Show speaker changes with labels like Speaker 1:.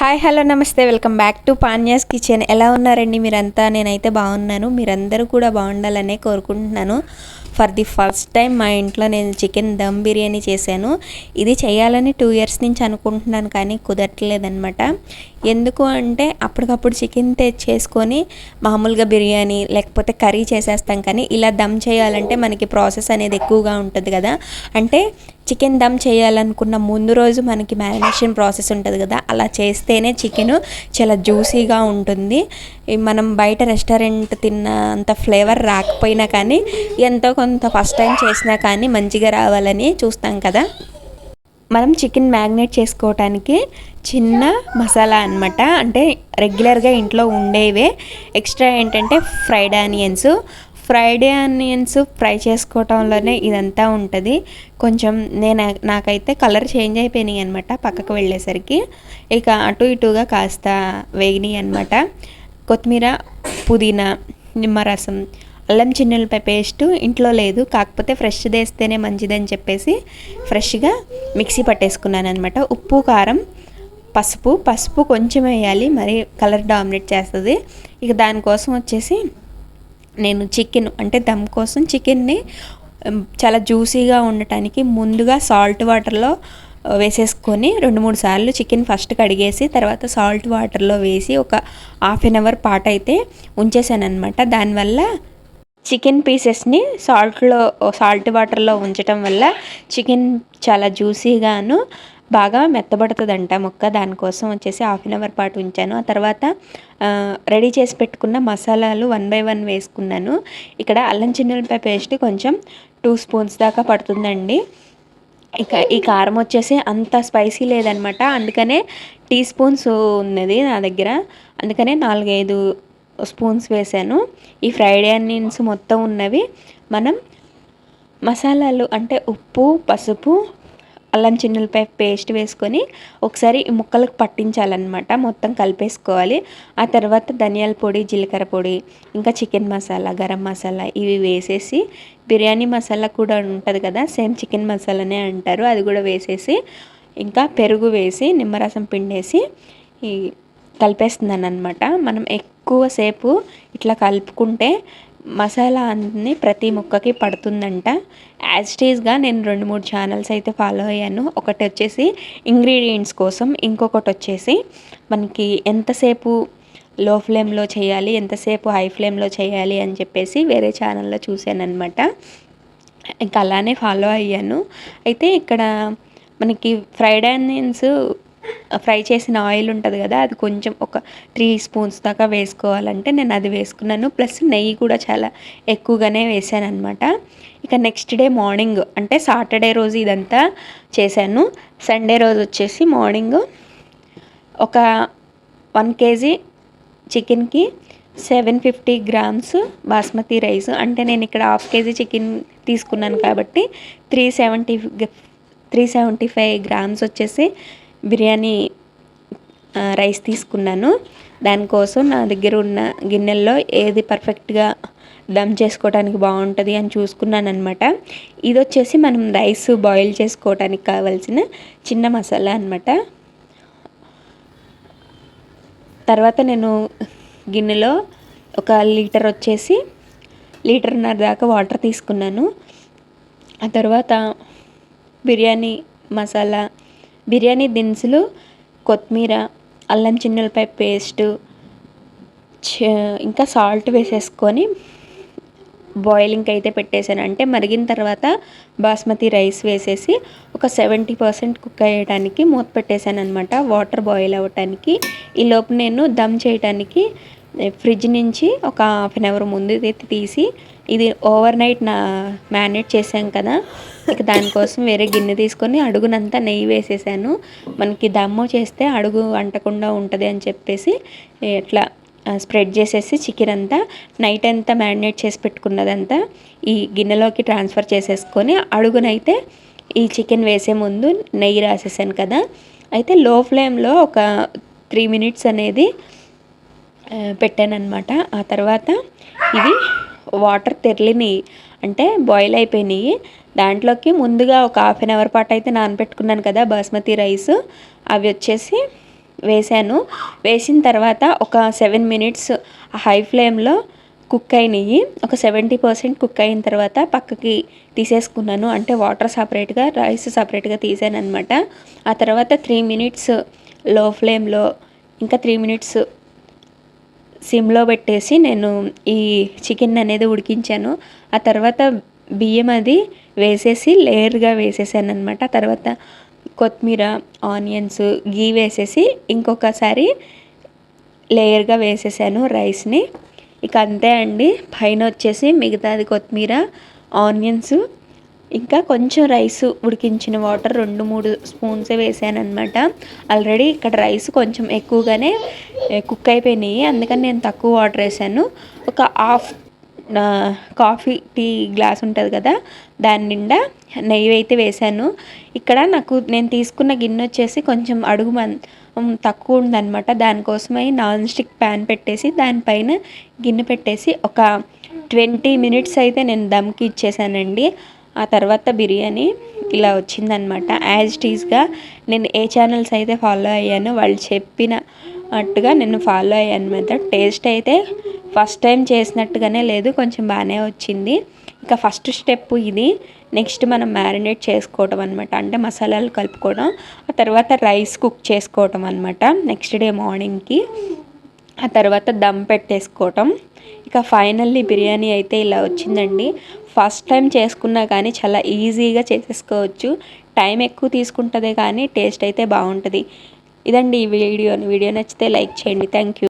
Speaker 1: Hi hello నమస్తే welcome back to పాన్యాస్ kitchen. ఎలా ఉన్నారండి మీరంతా? నేనైతే బాగున్నాను. మీరందరూ కూడా బాగుండాలనే కోరుకుంటున్నాను. ఫర్ ది ఫస్ట్ టైం మా ఇంట్లో నేను చికెన్ దమ్ బిర్యానీ చేశాను. ఇది చేయాలని 2 ఇయర్స్ నుంచి అనుకుంటున్నాను, కానీ కుదరట్లేదనమాట. ఎందుకు అంటే అప్పటికప్పుడు చికెన్ తెచ్చేసుకొని మామూలుగా బిర్యానీ లేకపోతే కర్రీ చేసేస్తాం, కానీ ఇలా దమ్ చేయాలంటే మనకి ప్రాసెస్ అనేది ఎక్కువగా ఉంటుంది కదా. అంటే చికెన్ దమ్ చేయాలనుకున్న ముందు రోజు మనకి మ్యారినేషన్ ప్రాసెస్ ఉంటుంది కదా, అలా చేస్తేనే చికెన్ చాలా జ్యూసీగా ఉంటుంది. మనం బయట రెస్టారెంట్ తిన్న అంత ఫ్లేవర్ రాకపోయినా కానీ ఎంతో కొంత ఫస్ట్ టైం చేసినా కానీ మంచిగా రావాలని చూస్తాం కదా. మనం చికెన్ మ్యాగ్నేట్ చేసుకోవటానికి చిన్న మసాలా అనమాట, అంటే రెగ్యులర్గా ఇంట్లో ఉండేవే. ఎక్స్ట్రా ఏంటంటే ఫ్రైడ్ ఆనియన్స్ ఫ్రై చేసుకోవటంలోనే ఇదంతా ఉంటుంది. కొంచెం నాకైతే కలర్ చేంజ్ అయిపోయినాయి అనమాట పక్కకు వెళ్ళేసరికి. ఇక అటు ఇటుగా కాస్త వేగినాయి అనమాట. కొత్తిమీర, పుదీనా, నిమ్మరసం, అల్లం చిన్నులపై పేస్ట్ ఇంట్లో లేదు, కాకపోతే ఫ్రెష్ వేస్తేనే మంచిదని చెప్పేసి ఫ్రెష్గా మిక్సీ పట్టేసుకున్నాను అనమాట. ఉప్పు, కారం, పసుపు కొంచెం వేయాలి, మరి కలర్ డామినేట్ చేస్తుంది. ఇక దానికోసం వచ్చేసి నేను చికెన్ అంటే దమ్ కోసం చికెన్ని చాలా జ్యూసీగా ఉండటానికి ముందుగా సాల్ట్ వాటర్లో వేసేసుకొని 2-3 సార్లు చికెన్ ఫస్ట్ కడిగేసి తర్వాత సాల్ట్ వాటర్లో వేసి ఒక 1/2 అవర్ పాటు అయితే ఉంచేసాను అనమాట. దానివల్ల చికెన్ పీసెస్ని సాల్ట్ వాటర్లో ఉంచటం వల్ల చికెన్ చాలా జ్యూసీగాను బాగా మెత్తబడుతుందంట ముక్క. దానికోసం వచ్చేసి 1/2 అవర్ పాటు ఉంచాను. ఆ తర్వాత రెడీ చేసి పెట్టుకున్న మసాలాలు 1 by 1 వేసుకున్నాను. ఇక్కడ అల్లం చిన్నులపై పేస్ట్ కొంచెం 2 స్పూన్స్ దాకా పడుతుందండి. ఇక ఈ కారం వచ్చేసి అంత స్పైసీ లేదనమాట, అందుకనే టీ స్పూన్స్ ఉన్నది నా దగ్గర, అందుకనే 4-5 స్పూన్స్ వేసాను. ఈ ఫ్రైడ్ ఆనియన్స్ మొత్తం ఉన్నవి మనం మసాలాలు అంటే ఉప్పు, పసుపు, అల్లం చిన్నులపై పేస్ట్ వేసుకొని ఒకసారి ఈ ముక్కలకు పట్టించాలన్నమాట, మొత్తం కలిపేసుకోవాలి. ఆ తర్వాత ధనియాల పొడి, జీలకర్ర పొడి, ఇంకా చికెన్ మసాలా, గరం మసాలా ఇవి వేసేసి, బిర్యానీ మసాలా కూడా ఉంటుంది కదా, సేమ్ చికెన్ మసాలానే అంటారు, అది కూడా వేసేసి ఇంకా పెరుగు వేసి నిమ్మరసం పిండేసి కలిపేస్తున్నాను అనమాట. మనం ఎక్కువసేపు ఇట్లా కలుపుకుంటే మసాలా అన్నీ ప్రతి ముక్కకి పడుతుందంట. యాజ్ టీజ్గా నేను 2-3 ఛానల్స్ అయితే ఫాలో అయ్యాను. ఒకటి వచ్చేసి ఇంగ్రీడియంట్స్ కోసం, ఇంకొకటి వచ్చేసి మనకి ఎంతసేపు లో ఫ్లేమ్లో చేయాలి, ఎంతసేపు హై ఫ్లేమ్లో చేయాలి అని చెప్పేసి వేరే ఛానల్లో చూశాను అనమాట. ఇంకా అలానే ఫాలో అయ్యాను. అయితే ఇక్కడ మనకి ఫ్రైడ్ ఆనియన్స్ ఫ్రై చేసిన ఆయిల్ ఉంటుంది కదా, అది కొంచెం ఒక 3 స్పూన్స్ దాకా వేసుకోవాలంటే నేను అది వేసుకున్నాను. ప్లస్ నెయ్యి కూడా చాలా ఎక్కువగానే వేసాను అనమాట. ఇక నెక్స్ట్ డే మార్నింగ్ అంటే సాటర్డే రోజు ఇదంతా చేశాను. సండే రోజు వచ్చేసి మార్నింగ్ ఒక 1 kg చికెన్కి 750 grams బాస్మతి రైస్, అంటే నేను ఇక్కడ 1/2 kg చికెన్ తీసుకున్నాను కాబట్టి 375 grams వచ్చేసి బిర్యానీ రైస్ తీసుకున్నాను. దానికోసం నా దగ్గర ఉన్న గిన్నెల్లో ఏది పర్ఫెక్ట్గా దమ్ చేసుకోవడానికి బాగుంటుంది అని చూసుకున్నాను అనమాట. ఇది వచ్చేసి మనం రైస్ బాయిల్ చేసుకోవడానికి కావాల్సిన చిన్న మసాలా అనమాట. తర్వాత నేను గిన్నెలో 1 లీటర్ వచ్చేసి 1.5 లీటర్ దాకా వాటర్ తీసుకున్నాను. ఆ తర్వాత బిర్యానీ మసాలా, బిర్యానీ దినుసులు, కొత్తిమీర, అల్లం చిన్నులపై పేస్టు, ఇంకా సాల్ట్ వేసేసుకొని బాయిలింగ్కి అయితే పెట్టేశాను. అంటే మరిగిన తర్వాత బాస్మతి రైస్ వేసేసి ఒక 70% కుక్ అయ్యడానికి మూత పెట్టేశాను అనమాట, వాటర్ బాయిల్ అవ్వటానికి. ఈ లోపు నేను దమ్ చేయడానికి ఫ్రిడ్జ్ నుంచి ఒక 1/2 అవర్ ముందు తీసి ఇది ఓవర్ నైట్ మ్యారినేట్ చేశాం కదా, ఇక దానికోసం వేరే గిన్నె తీసుకొని అడుగునంతా నెయ్యి వేసేసాను. మనకి దమ్ము చేస్తే అడుగు అంటకుండా ఉంటుంది అని చెప్పేసి ఇట్లా స్ప్రెడ్ చేసేసి చికెన్ అంతా నైట్ అంతా మ్యారినేట్ చేసి పెట్టుకున్నదంతా ఈ గిన్నెలోకి ట్రాన్స్ఫర్ చేసేసుకొని అడుగునైతే ఈ చికెన్ వేసే ముందు నెయ్యి రాసేసాను కదా. అయితే లో ఫ్లేమ్లో ఒక 3 minutes అనేది పెట్టాను అనమాట. ఆ తర్వాత ఇవి వాటర్ తెరలినాయి, అంటే బాయిల్ అయిపోయినాయి. దాంట్లోకి ముందుగా ఒక 1/2 అవర్ పాటు అయితే నానబెట్టుకున్నాను కదా బాస్మతి రైస్, అవి వచ్చేసి వేసాను. వేసిన తర్వాత ఒక 7 మినిట్స్ హై ఫ్లేమ్లో కుక్ అయినాయి. ఒక 70% కుక్ అయిన తర్వాత పక్కకి తీసేసుకున్నాను. అంటే వాటర్ సపరేట్గా, రైస్ సపరేట్గా తీసాను అనమాట. ఆ తర్వాత 3 మినిట్స్ లో ఫ్లేమ్లో, ఇంకా 3 మినిట్స్ సిమ్లో పెట్టేసి నేను ఈ చికెన్ అనేది ఉడికించాను. ఆ తర్వాత బియ్యం అది వేసేసి లేయర్గా వేసేసాను అనమాట. తర్వాత కొత్తిమీర, ఆనియన్స్, గీ వేసేసి ఇంకొకసారి లేయర్గా వేసేసాను రైస్ని. ఇక అంతే అండి. పైన వచ్చేసి మిగతాది కొత్తిమీర, ఆనియన్స్, ఇంకా కొంచెం రైస్ ఉడికించిన వాటర్ 2-3 స్పూన్సే వేసాను అనమాట. ఆల్రెడీ ఇక్కడ రైస్ కొంచెం ఎక్కువగానే కుక్ అయిపోయినాయి, అందుకని నేను తక్కువ వాటర్ వేసాను. ఒక హాఫ్ కాఫీ టీ గ్లాస్ ఉంటుంది కదా, దాని నిండా నెయ్యి అయితే వేసాను. ఇక్కడ నేను తీసుకున్న గిన్నె వచ్చేసి కొంచెం అడుగు తక్కువ ఉందన్నమాట. దానికోసమై నాన్ స్టిక్ ప్యాన్ పెట్టేసి దానిపైన గిన్నె పెట్టేసి ఒక 20 మినిట్స్ అయితే నేను దమ్కి ఇచ్చేసానండి. ఆ తర్వాత బిర్యానీ ఇలా వచ్చిందనమాట. యాజ్ ఇట్ ఈస్గా నేను ఏ ఛానల్స్ అయితే ఫాలో అయ్యానో వాళ్ళు చెప్పినట్టుగా నేను ఫాలో అయ్యాను అనమాట. టేస్ట్ అయితే ఫస్ట్ టైం చేసినట్టుగానే లేదు, కొంచెం బాగానే వచ్చింది. ఇక ఫస్ట్ స్టెప్ ఇది. నెక్స్ట్ మనం మ్యారినేట్ చేసుకోవటం అనమాట, అంటే మసాలాలు కలుపుకోవడం. ఆ తర్వాత రైస్ కుక్ చేసుకోవటం అనమాట నెక్స్ట్ డే మార్నింగ్కి. ఆ తర్వాత దమ్ పెట్టేసుకోవటం. ఇక ఫైనల్లీ బిర్యానీ అయితే ఇలా వచ్చిందండి. ఫస్ట్ టైం చేసుకున్నా కానీ చాలా ఈజీగా చేసేసుకోవచ్చు. టైం ఎక్కువ తీసుకుంటుంది కానీ టేస్ట్ అయితే బాగుంటుంది. ఇదండి ఈ వీడియో నచ్చితే లైక్ చేయండి. Thank you.